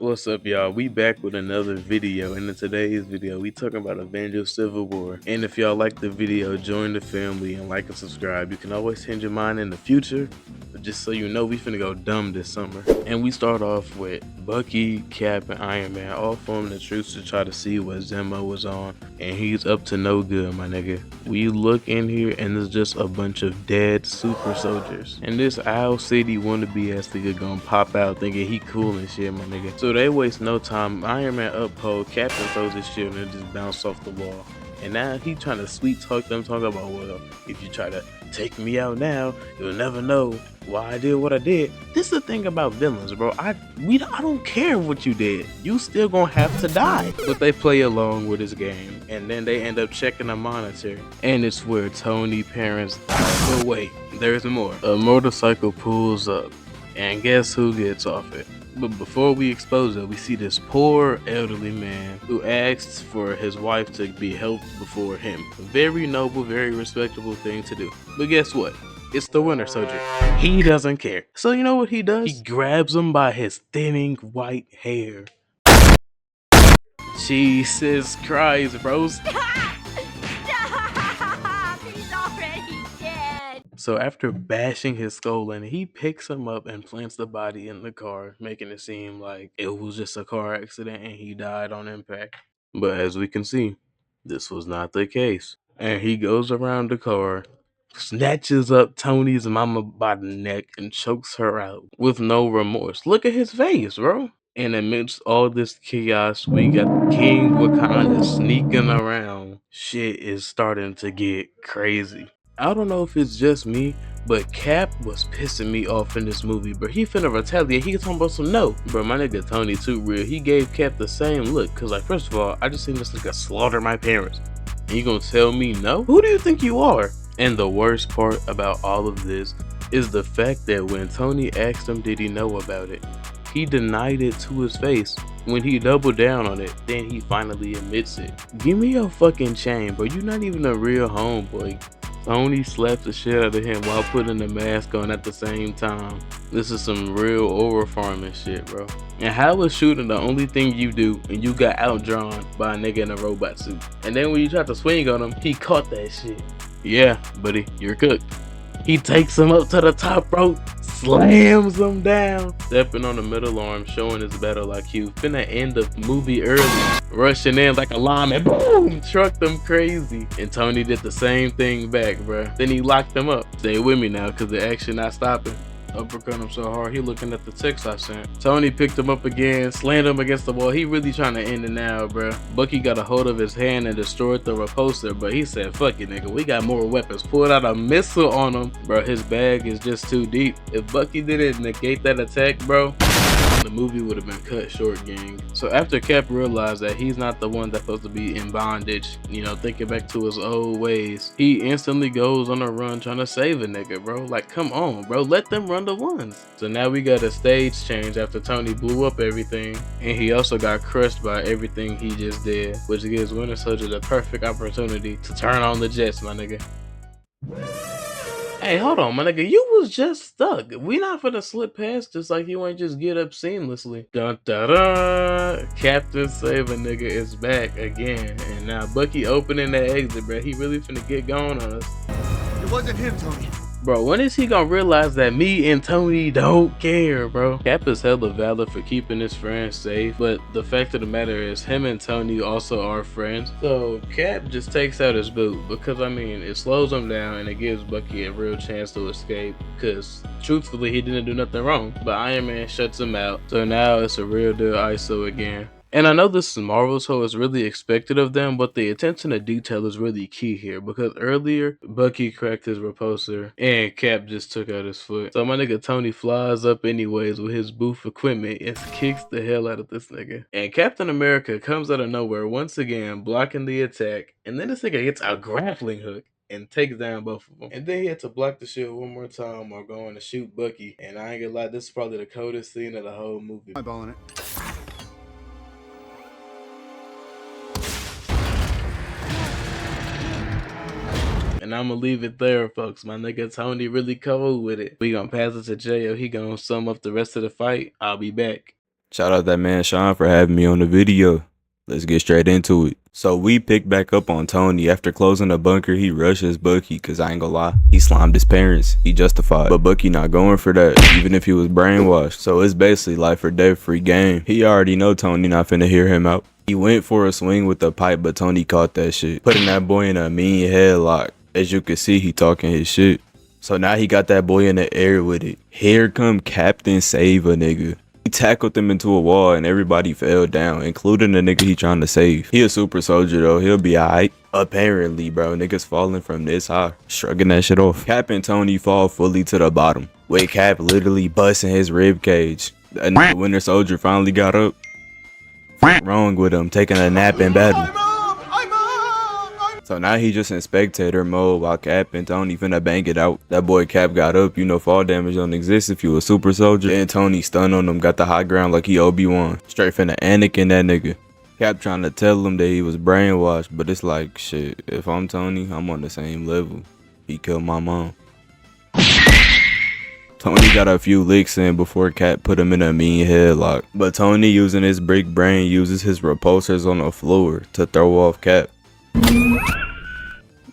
What's up, y'all? We back with another video, and in today's video we talking about Avengers Civil War. And if y'all like the video, join the family and like and subscribe. You can always change your mind in the future, but just so you know, we finna go dumb this summer. And we start off with Bucky, Cap, and Iron Man all forming a truce to try to see what Zemo was on, and he's up to no good, my nigga. We look in here and there's just a bunch of dead super soldiers, and this Owl City wannabe ass nigga gonna pop out thinking he cool and shit, my nigga. So they waste no time. Iron Man uphold, Captain throws his shield and it just bounced off the wall. And now he trying to sweet talk them, talking about, well, if you try to take me out now, you'll never know why I did what I did. This is the thing about villains, bro. I don't care what you did. You still gonna have to die. But they play along with his game, and then they end up checking the monitor, and it's where Tony parents die. But wait, there's more. A motorcycle pulls up, and guess who gets off it? But before we expose it, we see this poor elderly man who asks for his wife to be helped before him. A very noble, very respectable thing to do. But guess what? It's the Winter Soldier. He doesn't care. So you know what he does? He grabs him by his thinning white hair. Jesus Christ, bro. He's already dead. So after bashing his skull in, he picks him up and plants the body in the car, making it seem like it was just a car accident and he died on impact. But as we can see, this was not the case. And he goes around the car, snatches up Tony's mama by the neck and chokes her out with no remorse. Look at his face, bro. And amidst all this chaos, we got King Wakanda sneaking around. Shit is starting to get crazy. I don't know if it's just me, but Cap was pissing me off in this movie, bro. He finna retaliate. He talking about some no. Bro, my nigga Tony too real. He gave Cap the same look. Cause like, first of all, I just seen this nigga slaughter my parents. And you gonna tell me no? Who do you think you are? And the worst part about all of this is the fact that when Tony asked him did he know about it, he denied it to his face. When he doubled down on it, then he finally admits it. Give me your fucking chain, bro. You're not even a real homeboy. Tony slapped the shit out of him while putting the mask on at the same time. This is some real over farming shit, bro. And how is shooting the only thing you do and you got outdrawn by a nigga in a robot suit? And then when you tried to swing on him, he caught that shit. Yeah, buddy, you're cooked. He takes him up to the top rope, slams him down, stepping on the middle arm, showing his battle IQ. Finna end the movie early, rushing in like a lineman, boom, trucked them crazy. And Tony did the same thing back, bruh. Then he locked them up. Stay with me now, cause the action not stopping. Uppercut him so hard, he looking at the text I sent. Tony picked him up again, slammed him against the wall. He really trying to end it now, bruh. Bucky got a hold of his hand and destroyed the repulsor, but he said, fuck it, nigga, we got more weapons. Pulled out a missile on him. Bro, his bag is just too deep. If Bucky didn't negate that attack, bro, the movie would have been cut short, gang. So after Cap realized that he's not the one that's supposed to be in bondage, you know, thinking back to his old ways, he instantly goes on a run trying to save a nigga, bro. Like, come on, bro, let them run the ones. So now we got a stage change after Tony blew up everything, and he also got crushed by everything he just did, which gives Winter Soldier the perfect opportunity to turn on the jets, my nigga. Hey, hold on, my nigga. You was just stuck. We not finna slip past just like you ain't just get up seamlessly. Dun dun dun. Captain Save a Nigga is back again. And now Bucky opening that exit, bro. He really finna get going on us. It wasn't him, Tony. Bro, when is he gonna realize that me and Tony don't care, bro? Cap is hella valid for keeping his friends safe, but the fact of the matter is him and Tony also are friends. So Cap just takes out his boot because, I mean, it slows him down and it gives Bucky a real chance to escape because truthfully he didn't do nothing wrong, but Iron Man shuts him out. So now it's a real deal ISO again. And I know this is Marvel, so it's really expected of them, but the attention to detail is really key here because earlier, Bucky cracked his repulsor and Cap just took out his foot. So my nigga Tony flies up anyways with his booth equipment and kicks the hell out of this nigga. And Captain America comes out of nowhere once again, blocking the attack, and then this nigga gets a grappling hook and takes down both of them. And then he had to block the shield one more time while going to shoot Bucky. And I ain't gonna lie, this is probably the coldest scene of the whole movie. Eyeballing it. And I'm gonna leave it there, folks. My nigga Tony really cold with it. We gonna pass it to Jayo. He gonna sum up the rest of the fight. I'll be back. Shout out that man Sean for having me on the video. Let's get straight into it. So we pick back up on Tony. After closing the bunker, he rushes Bucky, cause I ain't gonna lie, he slimed his parents. He justified. But Bucky not going for that, even if he was brainwashed. So it's basically life or death free game. He already know Tony not finna hear him out. He went for a swing with the pipe, but Tony caught that shit, putting that boy in a mean headlock. As you can see, he talking his shit. So now he got that boy in the air with it. Here come Captain Save a nigga. He tackled him into a wall and everybody fell down, including the nigga he trying to save. He a super soldier though, he'll be alright. Apparently, bro, niggas falling from this high, shrugging that shit off. Cap and Tony fall fully to the bottom, with Cap literally busting his rib cage. The Winter Soldier finally got up. What's wrong with him taking a nap in battle? So now he just in spectator mode while Cap and Tony finna bang it out. That boy Cap got up, you know fall damage don't exist if you a super soldier. And Tony stun on him, got the high ground like he Obi-Wan. Straight finna Anakin that nigga. Cap trying to tell him that he was brainwashed, but it's like, shit, if I'm Tony, I'm on the same level. He killed my mom. Tony got a few licks in before Cap put him in a mean headlock. But Tony, using his brick brain, uses his repulsors on the floor to throw off Cap.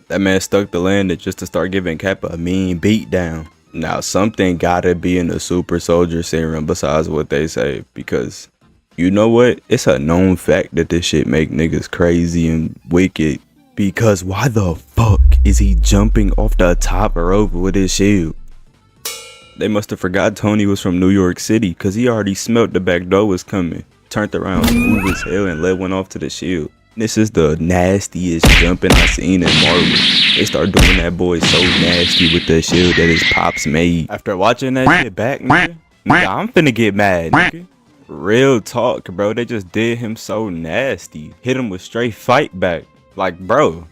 That man stuck the landing just to start giving Cap a mean beat down. Now something gotta be in the super soldier serum besides what they say, because you know what? It's a known fact that this shit make niggas crazy and wicked. Because why the fuck is he jumping off the top rope with his shield? They must have forgot Tony was from New York City, cause he already smelt the back door was coming. Turned around smooth as hell and led one off to the shield. This is the nastiest jumping I seen in Marvel. They start doing that boy so nasty with the shield that his pops made. After watching that shit back, nigga, I'm finna get mad, nigga. Real talk, bro. They just did him so nasty. Hit him with straight fight back. Like, bro,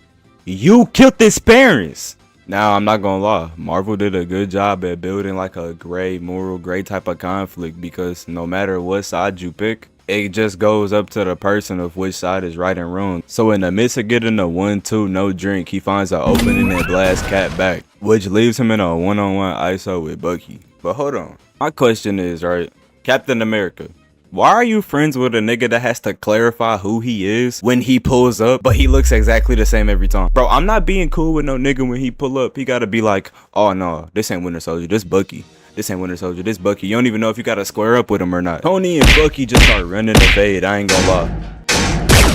you killed his parents. Now, I'm not gonna lie. Marvel did a good job at building like a gray, moral, gray type of conflict, because no matter what side you pick, it just goes up to the person of which side is right and wrong. So in the midst of getting a 1-2 no drink, he finds an opening and blasts Cap back, which leaves him in a one-on-one ISO with Bucky. But hold on, my question is, right, Captain America, why are you friends with a nigga that has to clarify who he is when he pulls up, but he looks exactly the same every time? Bro, I'm not being cool with no nigga when he pull up. He gotta be like, oh no, this ain't Winter Soldier, this Bucky. This ain't Winter Soldier, this Bucky. You don't even know if you gotta square up with him or not. Tony and Bucky just start running the fade, I ain't gonna lie.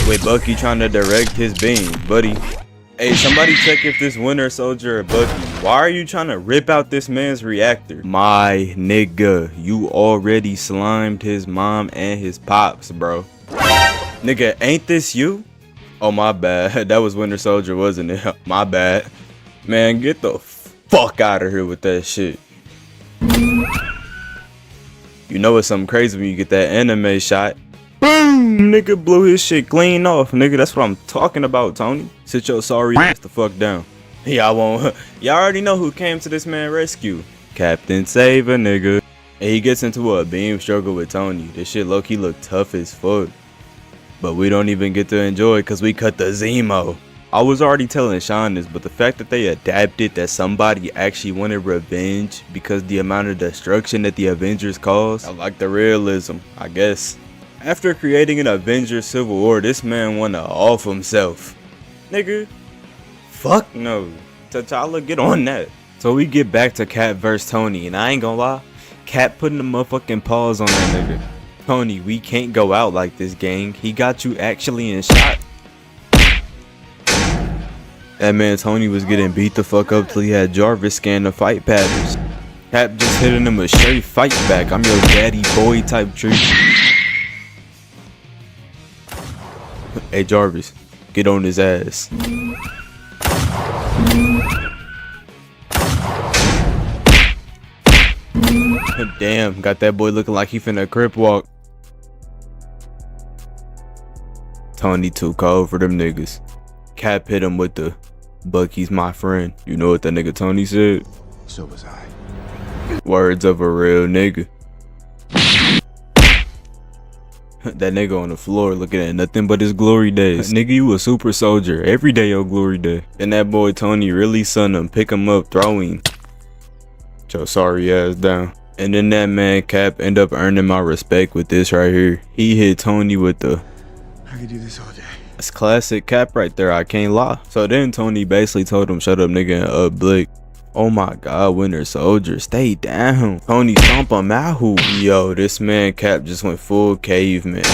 With Bucky trying to direct his beam, buddy. Hey, somebody check if this Winter Soldier or Bucky. Why are you trying to rip out this man's reactor? My nigga, you already slimed his mom and his pops, bro. Nigga, ain't this you? Oh, my bad. That was Winter Soldier, wasn't it? My bad. Man, get the fuck out of here with that shit. You know it's something crazy when you get that anime shot. Boom! Nigga blew his shit clean off. Nigga, that's what I'm talking about, Tony. Sit your sorry ass the fuck down. Y'all won't. Y'all already know who came to this man's rescue. Captain Save a nigga. And he gets into a beam struggle with Tony. This shit low-key look tough as fuck. But we don't even get to enjoy it because we cut the Zemo. I was already telling Sean this, but the fact that they adapted that somebody actually wanted revenge because the amount of destruction that the Avengers caused, I like the realism, I guess. After creating an Avengers Civil War, this man wanna off himself. Nigga, fuck no. T'Challa, get on that. So we get back to Cap vs Tony, and I ain't gonna lie, Cap putting the motherfucking paws on that nigga. Tony, we can't go out like this, gang. He got you actually in shot. That man Tony was getting beat the fuck up till he had Jarvis scan the fight patterns. Cap just hitting him a straight fight back. I'm your daddy boy type treat. Hey Jarvis, get on his ass. Damn, got that boy looking like he finna crip walk. Tony too cold for them niggas. Cap hit him with the Bucky's my friend. You know what that nigga Tony said? So was I. Words of a real nigga. That nigga on the floor looking at nothing but his glory days. Nigga, you a super soldier. Every day your glory day. And that boy Tony really son him, pick him up, throw him. Your sorry ass down. And then that man Cap end up earning my respect with this right here. He hit Tony with the, I could do this all day. that's classic Cap right there, I can't lie. So then Tony basically told him, shut up nigga, and up Blick. Oh my god, Winter Soldier, stay down. Tony stomp him out. Who? Yo, this man Cap just went full caveman.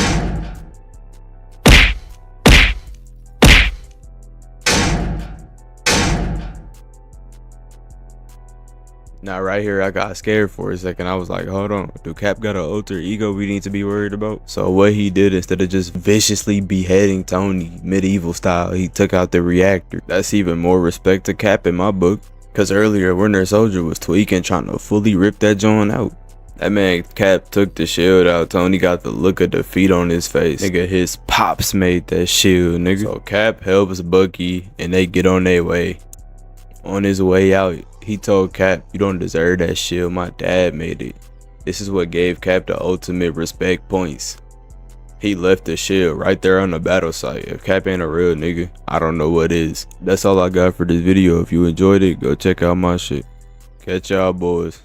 Now right here I got scared for a second. I was like, hold on, do Cap got an alter ego we need to be worried about? So what he did, instead of just viciously beheading Tony medieval style, he took out the reactor. That's even more respect to Cap in my book. Cause earlier Winter Soldier was tweaking, trying to fully rip that joint out. That man Cap took the shield out. Tony got the look of defeat on his face. Nigga, his pops made that shield, nigga. So Cap helps Bucky and they get on their way. On his way out, he told Cap, you don't deserve that shield, my dad made it. This is what gave Cap the ultimate respect points. He left the shield right there on the battle site. If Cap ain't a real nigga, I don't know what is. That's all I got for this video. If you enjoyed it, go check out my shit. Catch y'all boys.